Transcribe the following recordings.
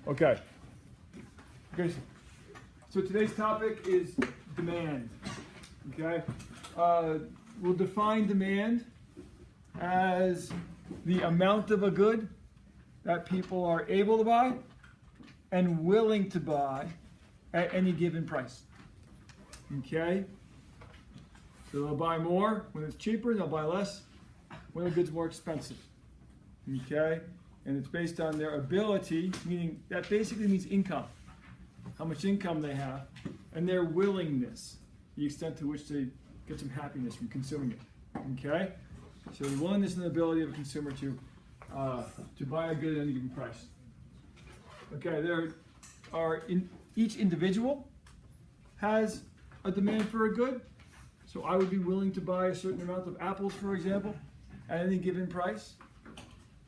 Okay. Okay. So today's topic is demand. Okay. We'll define demand as the amount of a good that people are able to buy and willing to buy at any given price. Okay. So they'll buy more when it's cheaper, they'll buy less when the good's more expensive. Okay. And it's based on their ability, meaning that basically means income, how much income they have, and their willingness, the extent to which they get some happiness from consuming it. Okay? So the willingness and the ability of a consumer to buy a good at any given price. Okay, each individual has a demand for a good. So I would be willing to buy a certain amount of apples, for example, at any given price.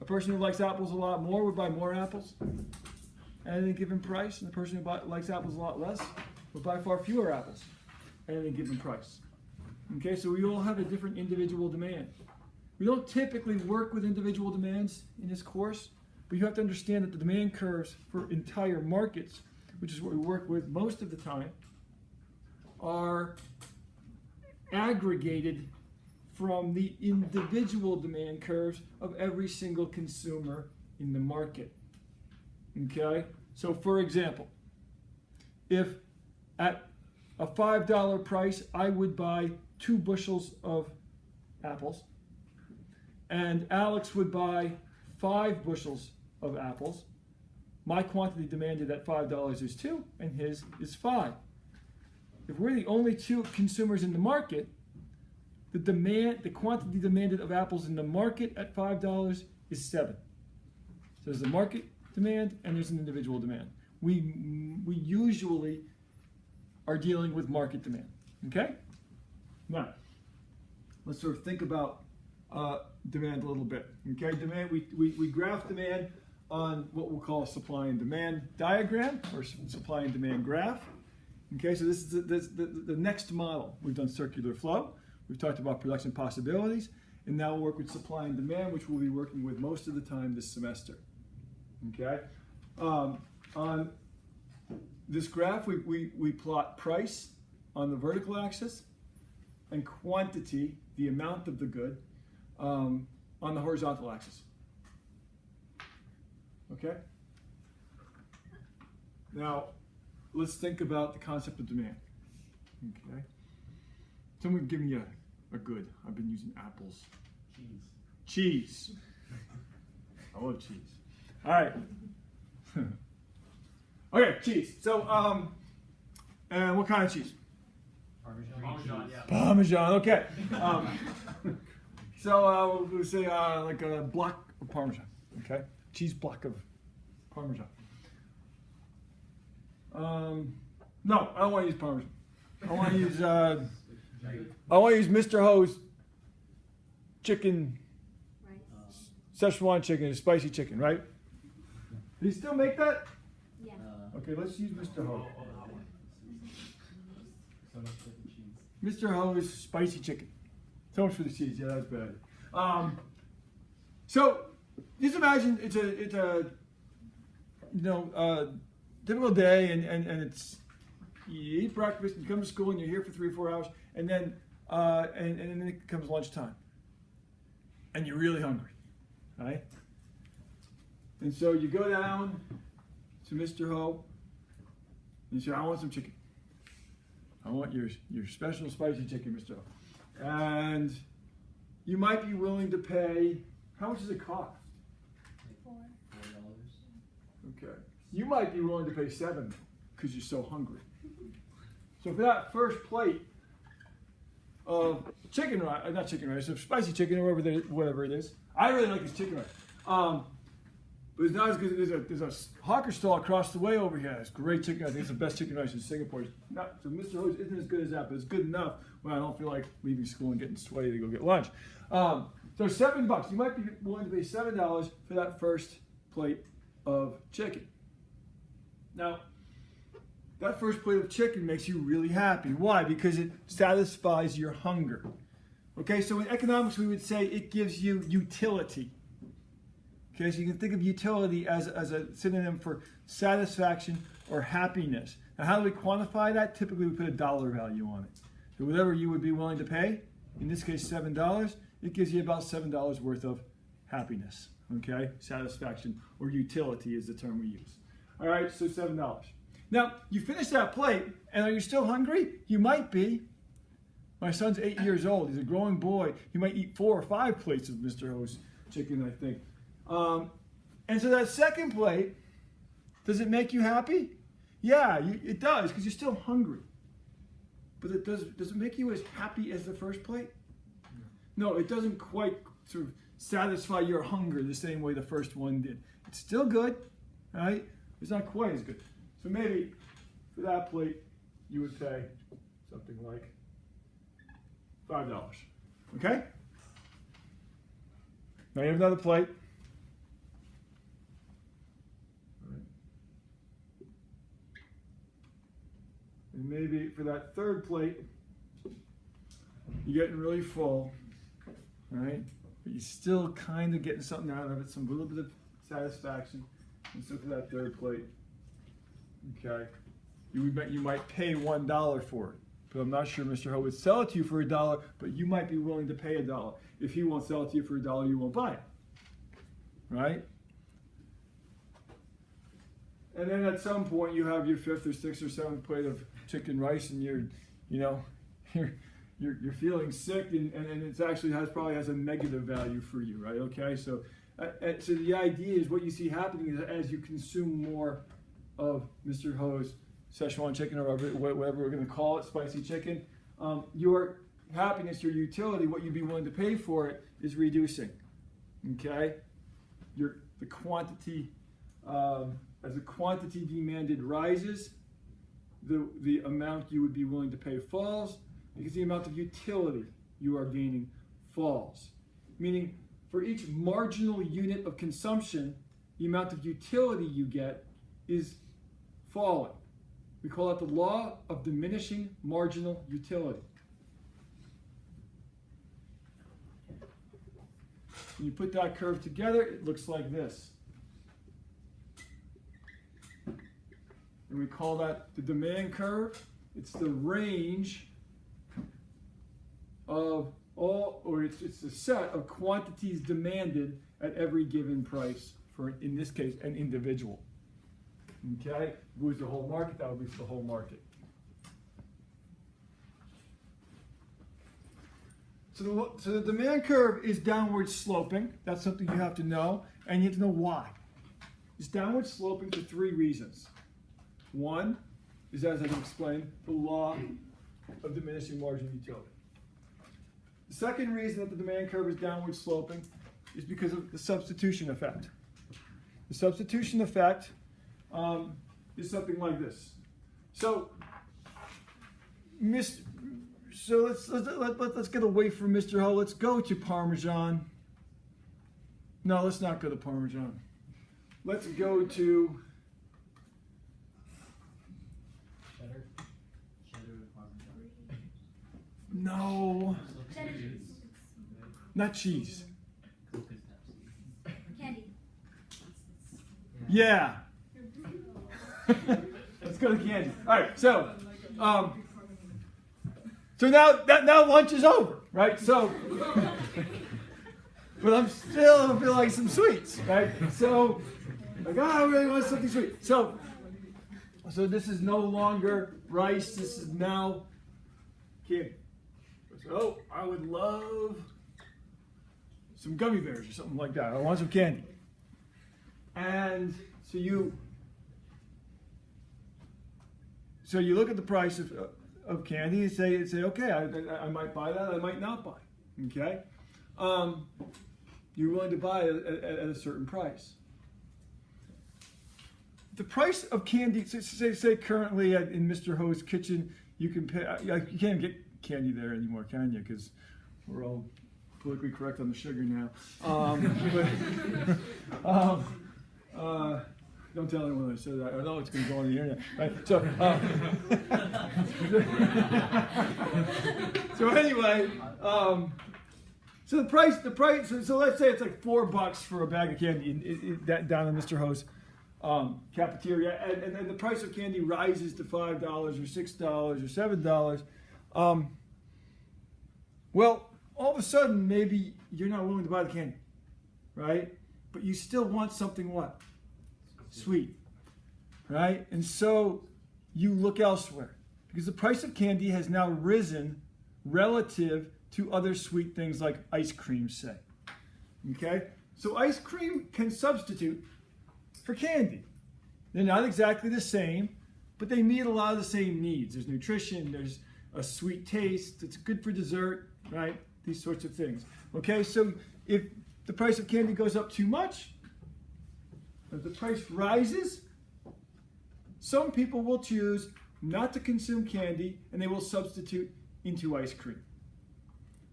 A person who likes apples a lot more would buy more apples at any given price, and the person who likes apples a lot less would buy far fewer apples at any given price. Okay, so we all have a different individual demand. We don't typically work with individual demands in this course, but you have to understand that the demand curves for entire markets, which is what we work with most of the time, are aggregated from the individual demand curves of every single consumer in the market. Okay? So for example, if at a $5 price I would buy 2 bushels of apples, and Alex would buy 5 bushels of apples, my quantity demanded at $5 is 2 and his is 5. If we're the only 2 consumers in the market, the quantity demanded of apples in the market at $5 is 7. So there's a market demand and there's an individual demand. We usually are dealing with market demand. Okay? Now, let's sort of think about demand a little bit. Okay, demand. We graph demand on what we'll call a supply and demand diagram or supply and demand graph. Okay, so this is the next model. We've done circular flow. We've talked about production possibilities, and now we'll work with supply and demand, which we'll be working with most of the time this semester. Okay, on this graph, we plot price on the vertical axis and quantity, the amount of the good, on the horizontal axis. Okay. Now, let's think about the concept of demand. Okay. Someone give me a good. I've been using apples. Cheese. I love cheese. All right. Okay, cheese. So, and what kind of cheese? Parmesan. Yeah. Parmesan. Okay. So we'll say like a block of Parmesan. Okay. Cheese block of Parmesan. No, I don't want to use Parmesan. I want to use Mr. Ho's chicken, Szechuan chicken, spicy chicken, right? Do you still make that? Yeah. Okay, let's use Mr. Ho. Mr. Ho's spicy chicken. So much for the cheese. Yeah, that's bad. So just imagine it's a typical day, and it's you eat breakfast, you come to school, and you're here for 3 or 4 hours, and then and then it comes lunchtime, and you're really hungry, right? And so you go down to Mr. Ho, and you say, "I want some chicken. I want your special spicy chicken, Mr. Ho." And you might be willing to pay. How much does it cost? $4. Okay. You might be willing to pay $7 because you're so hungry. So for that first plate of chicken rice, not chicken rice, of spicy chicken or whatever it is, I really like this chicken rice. But it's not as good. There's a hawker stall across the way over here. It's great chicken. I think it's the best chicken rice in Singapore. So Mr. Ho's isn't as good as that, but it's good enough when I don't feel like leaving school and getting sweaty to go get lunch. So $7. You might be willing to pay $7 for that first plate of chicken. Now, that first plate of chicken makes you really happy. Why? Because it satisfies your hunger. Okay, so in economics we would say it gives you utility. Okay, so you can think of utility as a synonym for satisfaction or happiness. Now, how do we quantify that? Typically, we put a dollar value on it. So whatever you would be willing to pay, in this case $7, it gives you about $7 worth of happiness. Okay, satisfaction or utility is the term we use. All right, so $7. Now, you finish that plate, and are you still hungry? You might be. My son's 8 years old. He's a growing boy. He might eat 4 or 5 plates of Mr. Ho's chicken, I think. And so that second plate, does it make you happy? Yeah, it does, because you're still hungry. But does it make you as happy as the first plate? No, it doesn't quite sort of satisfy your hunger the same way the first one did. It's still good, right? It's not quite as good. So maybe for that plate, you would pay something like $5. Okay? Now you have another plate. And maybe for that third plate, you're getting really full, right? But you're still kind of getting something out of it, some little bit of satisfaction. And so for that third plate, okay, you might pay $1 for it. But I'm not sure Mr. Ho would sell it to you for $1, but you might be willing to pay $1. If he won't sell it to you for $1, you won't buy it, right? And then at some point you have your 5th or 6th or 7th plate of chicken rice, and you're feeling sick, and it actually probably has a negative value for you, right? Okay, so the idea is what you see happening is as you consume more of Mr. Ho's Szechuan chicken, or whatever we're going to call it, spicy chicken, your happiness, your utility, what you'd be willing to pay for it, is reducing. Okay, the quantity. As the quantity demanded rises, the amount you would be willing to pay falls, because the amount of utility you are gaining falls. Meaning, for each marginal unit of consumption, the amount of utility you get is falling. We call it the law of diminishing marginal utility. When you put that curve together, it looks like this. And we call that the demand curve. It's the range of it's the set of quantities demanded at every given price for, in this case, an individual. Okay? If it was the whole market, that would be for the whole market. So the demand curve is downward sloping. That's something you have to know, and you have to know why. It's downward sloping for 3 reasons. One is, as I've explained, the law of diminishing marginal utility. The second reason that the demand curve is downward sloping is because of the substitution effect. The substitution effect is something like this. So let's get away from Mr. Ho. Let's go to Parmesan. No, let's not go to Parmesan. Let's go to no, not cheese. Candy. Yeah. Let's go to candy. All right. So now lunch is over, right? So, but I'm still feel like some sweets, right? So, I really want something sweet. So this is no longer rice. This is now candy. So I would love some gummy bears or something like that. I want some candy. And so you look at the price of candy and say okay, I might buy that, I might not buy. Okay, you're willing to buy it at a certain price. The price of candy, say currently in Mr. Ho's kitchen, you can pay. You can't get candy there anymore, can you? Because we're all politically correct on the sugar now. Don't tell anyone I said that. I know it's going to go on the internet. Right? So anyway, So the price. So let's say it's like $4 for a bag of candy down in Mr. Ho's cafeteria, and the price of candy rises to $5 or $6 or $7. Well, all of a sudden, maybe you're not willing to buy the candy, right? But you still want something what? Sweet, right? And so you look elsewhere because the price of candy has now risen relative to other sweet things like ice cream, say. Okay? So ice cream can substitute for candy. They're not exactly the same, but they meet a lot of the same needs. There's nutrition, there's a sweet taste, it's good for dessert, right? These sorts of things. Okay, so if the price of candy goes up too much, if the price rises, some people will choose not to consume candy and they will substitute into ice cream.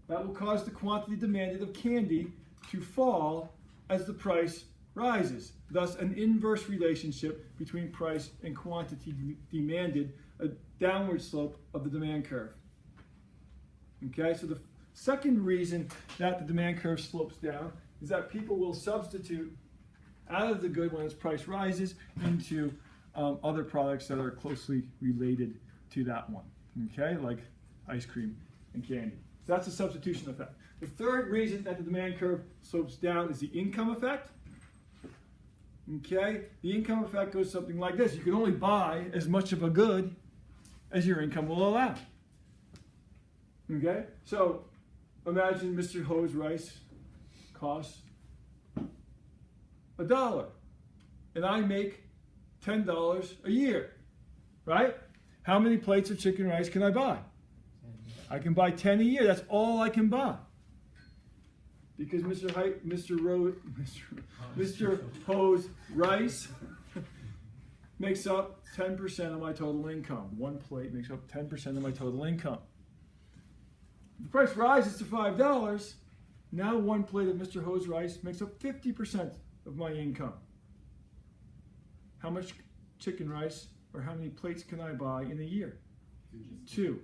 That will cause the quantity demanded of candy to fall as the price rises. Thus, an inverse relationship between price and quantity demanded, a downward slope of the demand curve. Okay, so the second reason that the demand curve slopes down is that people will substitute out of the good when its price rises into other products that are closely related to that one. Okay, like ice cream and candy. So that's the substitution effect. The third reason that the demand curve slopes down is the income effect. Okay, the income effect goes something like this. You can only buy as much of a good as your income will allow. Okay, so imagine Mr. Ho's rice costs $1, and I make $10 a year, right? How many plates of chicken rice can I buy? I can buy 10 a year. That's all I can buy. Because Mr. Ho's rice makes up 10% of my total income. One plate makes up 10% of my total income. The price rises to $5. Now one plate of Mr. Ho's rice makes up 50% of my income. How much chicken rice or how many plates can I buy in a year? 2.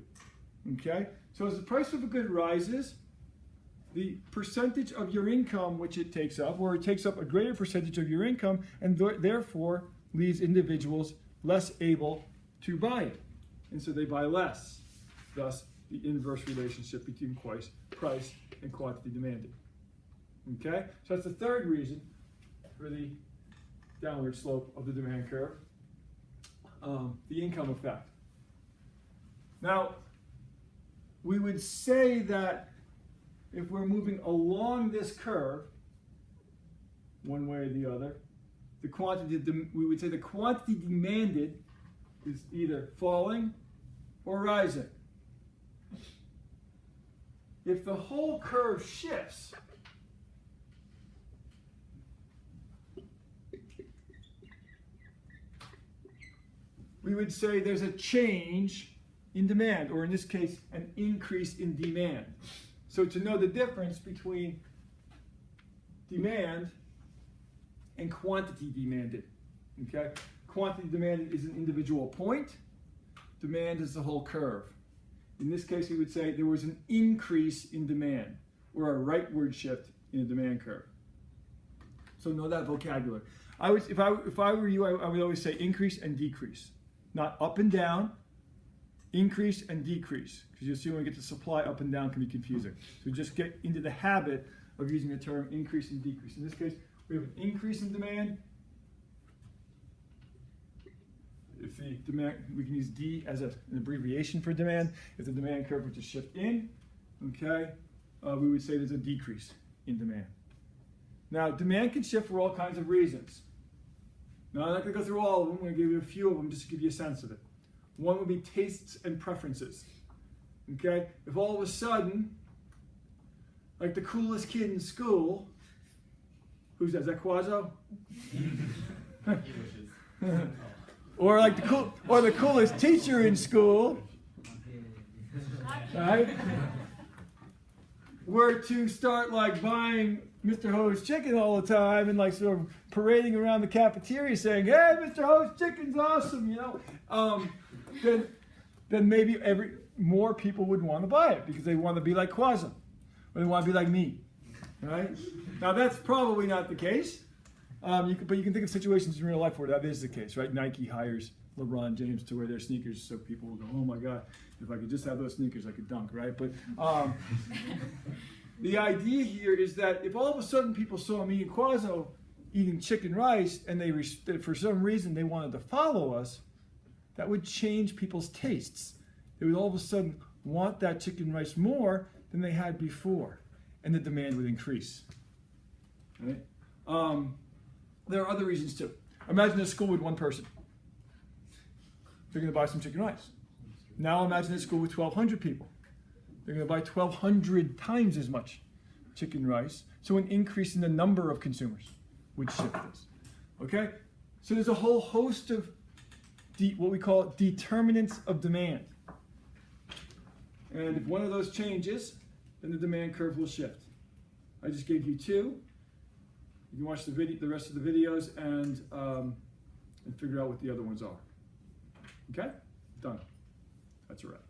Okay? So as the price of a good rises, the percentage of your income which it takes up, or it takes up a greater percentage of your income, and therefore leaves individuals less able to buy it. And so they buy less. Thus, the inverse relationship between price and quantity demanded. Okay? So that's the third reason for the downward slope of the demand curve, the income effect. Now, we would say that if we're moving along this curve, one way or the other, we would say the quantity demanded is either falling or rising. If the whole curve shifts, we would say there's a change in demand, or in this case, an increase in demand. So to know the difference between demand and quantity demanded, okay? Quantity demanded is an individual point. Demand is the whole curve. In this case, we would say there was an increase in demand, or a rightward shift in the demand curve. So know that vocabulary. If I were you, I would always say increase and decrease, not up and down. Increase and decrease, because you'll see when we get to supply, up and down can be confusing. So just get into the habit of using the term increase and decrease. In this case, we have an increase in demand. If the demand, we can use D as an abbreviation for demand. If the demand curve were to shift in, okay, we would say there's a decrease in demand. Now, demand can shift for all kinds of reasons. Now, I'm not going to go through all of them. I'm going to give you a few of them just to give you a sense of it. One would be tastes and preferences. Okay? If all of a sudden, like the coolest kid in school, who's that? Is that Quazo? Or like the coolest teacher in school, right? Were to start like buying Mr. Ho's chicken all the time and like sort of parading around the cafeteria saying, "Hey, Mr. Ho's chicken's awesome," you know. Then maybe more people would want to buy it because they want to be like Quazo. or they want to be like me, right? Now that's probably not the case, but you can think of situations in real life where that is the case, right? Nike hires LeBron James to wear their sneakers so people will go, oh my God, if I could just have those sneakers, I could dunk, right? But the idea here is that if all of a sudden people saw me and Quaso eating chicken rice and for some reason they wanted to follow us, that would change people's tastes. They would all of a sudden want that chicken rice more than they had before, and the demand would increase. Right? There are other reasons too. Imagine a school with one person. They're going to buy some chicken rice. Now imagine a school with 1,200 people. They're going to buy 1,200 times as much chicken rice, so an increase in the number of consumers would shift this. Okay? So there's a whole host of what we call determinants of demand. And if one of those changes, then the demand curve will shift. I just gave you two. You can watch the rest of the videos and figure out what the other ones are. Okay? Done. That's a wrap.